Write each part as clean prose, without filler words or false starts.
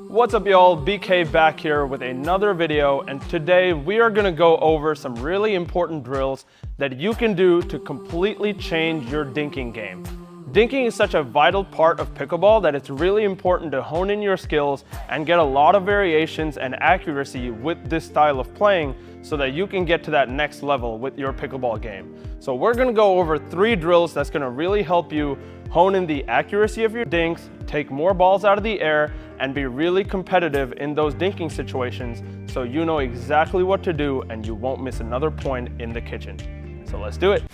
What's up y'all, BK back here with another video, and today we are gonna go over some really important drills that you can do to completely change your dinking game. Dinking is such a vital part of pickleball that it's really important to hone in your skills and get a lot of variations and accuracy with this style of playing so that you can get to that next level with your pickleball game. So we're gonna go over 3 drills that's gonna really help you hone in the accuracy of your dinks, take more balls out of the air, and be really competitive in those dinking situations so you know exactly what to do and you won't miss another point in the kitchen. So let's do it.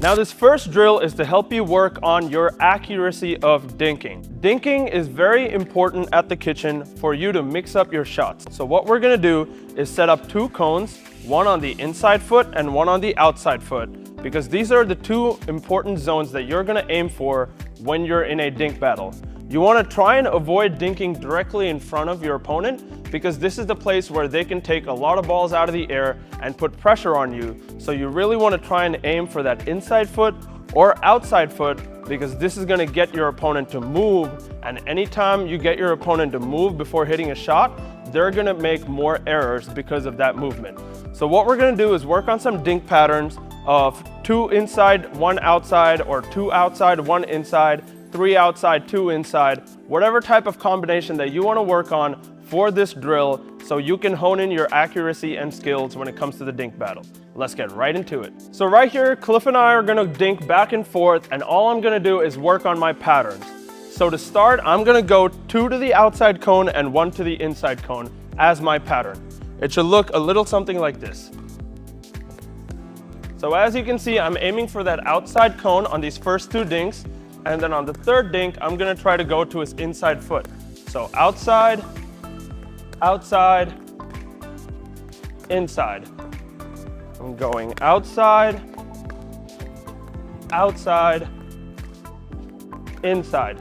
Now this first drill is to help you work on your accuracy of dinking. Dinking is very important at the kitchen for you to mix up your shots. So what we're gonna do is set up 2 cones, one on the inside foot and one on the outside foot, because these are the 2 important zones that you're gonna aim for when you're in a dink battle. You wanna try and avoid dinking directly in front of your opponent because this is the place where they can take a lot of balls out of the air and put pressure on you. So you really wanna try and aim for that inside foot or outside foot because this is gonna get your opponent to move, and anytime you get your opponent to move before hitting a shot, they're gonna make more errors because of that movement. So what we're gonna do is work on some dink patterns of 2 inside, 1 outside, or 2 outside, 1 inside, 3 outside, 2 inside, whatever type of combination that you want to work on for this drill so you can hone in your accuracy and skills when it comes to the dink battle. Let's get right into it. So right here, Cliff and I are going to dink back and forth, and all I'm going to do is work on my patterns. So to start, I'm going to go 2 to the outside cone and 1 to the inside cone as my pattern. It should look a little something like this. So as you can see, I'm aiming for that outside cone on these first 2 dinks. And then on the 3rd dink, I'm gonna try to go to his inside foot. So outside, outside, inside. I'm going outside, outside, inside.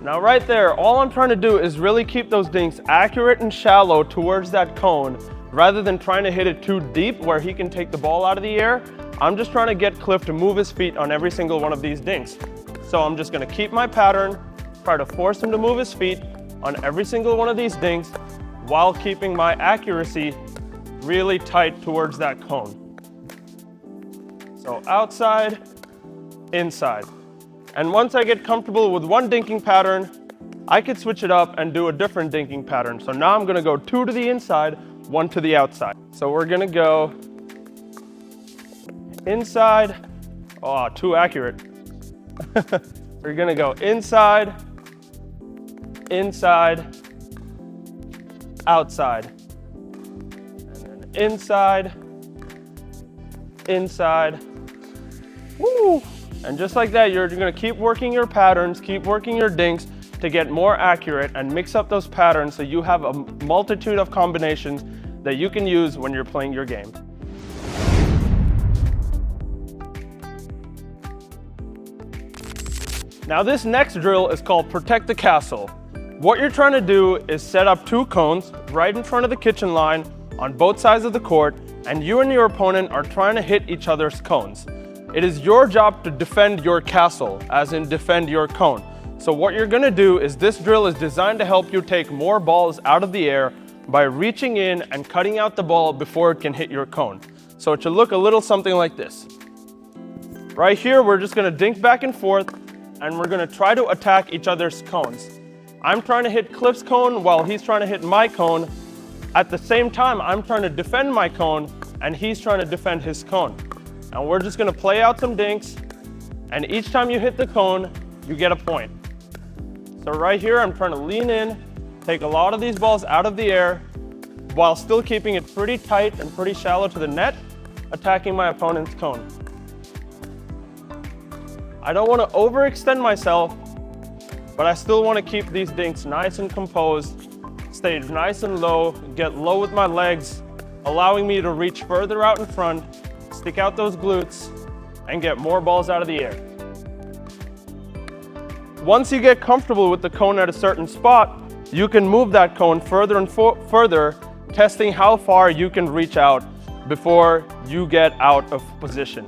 Now right there, all I'm trying to do is really keep those dinks accurate and shallow towards that cone rather than trying to hit it too deep where he can take the ball out of the air. I'm just trying to get Cliff to move his feet on every single one of these dinks. So I'm just gonna keep my pattern, try to force him to move his feet on every single one of these dinks while keeping my accuracy really tight towards that cone. So outside, inside. And once I get comfortable with one dinking pattern, I could switch it up and do a different dinking pattern. So now I'm gonna go 2 to the inside, 1 to the outside. So we're gonna go inside, oh, too accurate. We're gonna go inside, inside, outside, and then inside, inside, woo! And just like that, you're gonna keep working your patterns, keep working your dinks to get more accurate and mix up those patterns so you have a multitude of combinations that you can use when you're playing your game. Now this next drill is called Protect the Castle. What you're trying to do is set up 2 cones right in front of the kitchen line on both sides of the court, and you and your opponent are trying to hit each other's cones. It is your job to defend your castle, as in defend your cone. So what you're gonna do is this drill is designed to help you take more balls out of the air by reaching in and cutting out the ball before it can hit your cone. So it should look a little something like this. Right here, we're just gonna dink back and forth, and we're gonna try to attack each other's cones. I'm trying to hit Cliff's cone while he's trying to hit my cone. At the same time, I'm trying to defend my cone and he's trying to defend his cone. And we're just gonna play out some dinks, and each time you hit the cone, you get a point. So right here, I'm trying to lean in, take a lot of these balls out of the air while still keeping it pretty tight and pretty shallow to the net, attacking my opponent's cone. I don't want to overextend myself, but I still want to keep these dinks nice and composed, stay nice and low, get low with my legs, allowing me to reach further out in front, stick out those glutes, and get more balls out of the air. Once you get comfortable with the cone at a certain spot, you can move that cone further and further testing how far you can reach out before you get out of position.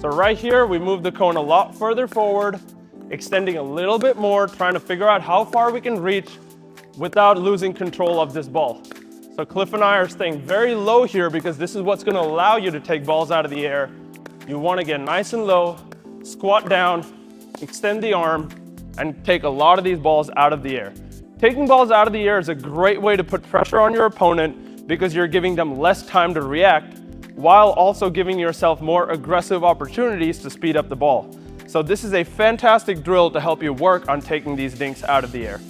So right here, we move the cone a lot further forward, extending a little bit more, trying to figure out how far we can reach without losing control of this ball. So Cliff and I are staying very low here because this is what's gonna allow you to take balls out of the air. You wanna get nice and low, squat down, extend the arm, and take a lot of these balls out of the air. Taking balls out of the air is a great way to put pressure on your opponent because you're giving them less time to react while also giving yourself more aggressive opportunities to speed up the ball. So this is a fantastic drill to help you work on taking these dinks out of the air.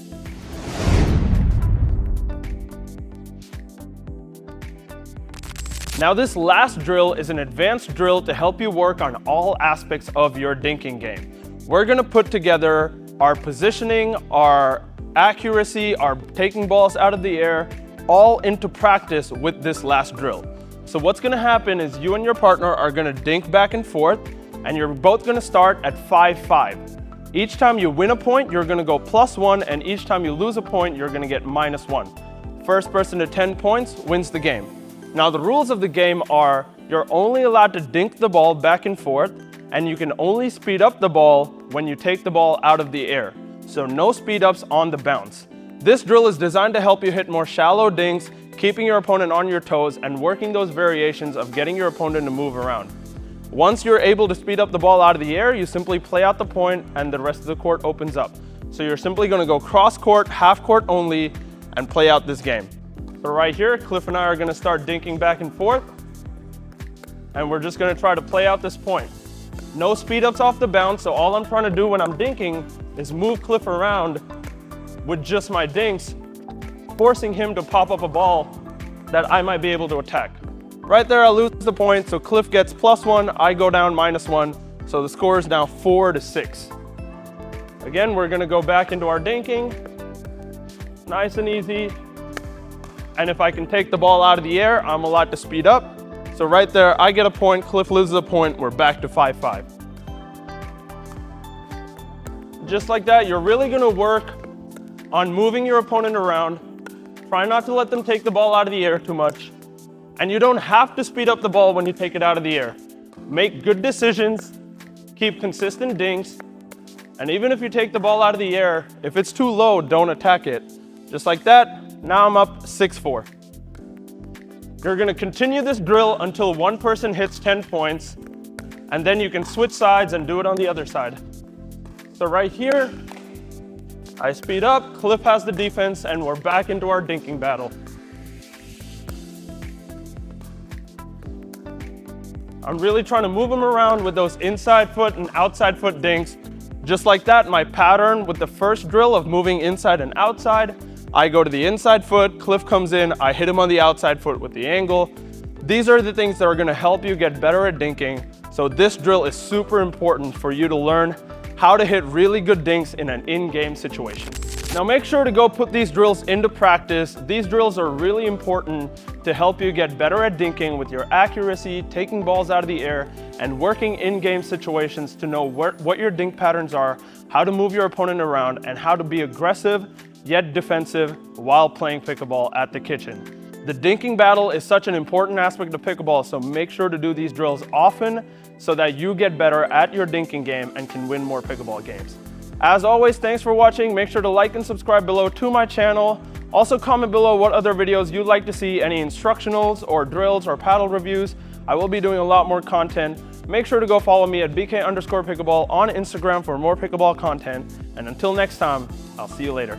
Now this last drill is an advanced drill to help you work on all aspects of your dinking game. We're gonna put together our positioning, our accuracy, our taking balls out of the air, all into practice with this last drill. So what's gonna happen is you and your partner are gonna dink back and forth, and you're both gonna start at 5-5. Each time you win a point, you're gonna go +1, and each time you lose a point, you're gonna get -1. First person to 10 points wins the game. Now the rules of the game are you're only allowed to dink the ball back and forth, and you can only speed up the ball when you take the ball out of the air. So no speed ups on the bounce. This drill is designed to help you hit more shallow dinks, keeping your opponent on your toes and working those variations of getting your opponent to move around. Once you're able to speed up the ball out of the air, you simply play out the point and the rest of the court opens up. So you're simply gonna go cross court, half court only, and play out this game. So right here, Cliff and I are gonna start dinking back and forth, and we're just gonna try to play out this point. No speed ups off the bounce, so all I'm trying to do when I'm dinking is move Cliff around with just my dinks, forcing him to pop up a ball that I might be able to attack. Right there, I lose the point, so Cliff gets +1, I go down -1, so the score is now 4-6. Again, we're gonna go back into our dinking, nice and easy. And if I can take the ball out of the air, I'm allowed to speed up. So right there, I get a point, Cliff loses a point, we're back to 5-5. Just like that, you're really gonna work on moving your opponent around. Try not to let them take the ball out of the air too much. And you don't have to speed up the ball when you take it out of the air. Make good decisions, keep consistent dinks, and even if you take the ball out of the air, if it's too low, don't attack it. Just like that. Now I'm up 6-4. You're gonna continue this drill until one person hits 10 points, and then you can switch sides and do it on the other side. So right here, I speed up, Cliff has the defense, and we're back into our dinking battle. I'm really trying to move him around with those inside foot and outside foot dinks. Just like that, my pattern with the first drill of moving inside and outside, I go to the inside foot, Cliff comes in, I hit him on the outside foot with the angle. These are the things that are gonna help you get better at dinking. So this drill is super important for you to learn how to hit really good dinks in an in-game situation. Now make sure to go put these drills into practice. These drills are really important to help you get better at dinking with your accuracy, taking balls out of the air, and working in-game situations to know what your dink patterns are, how to move your opponent around, and how to be aggressive yet defensive while playing pickleball at the kitchen. The dinking battle is such an important aspect of pickleball, so make sure to do these drills often so that you get better at your dinking game and can win more pickleball games. As always, thanks for watching. Make sure to like and subscribe below to my channel. Also comment below what other videos you'd like to see, any instructionals or drills or paddle reviews. I will be doing a lot more content. Make sure to go follow me at BK_pickleball on Instagram for more pickleball content. And until next time, I'll see you later.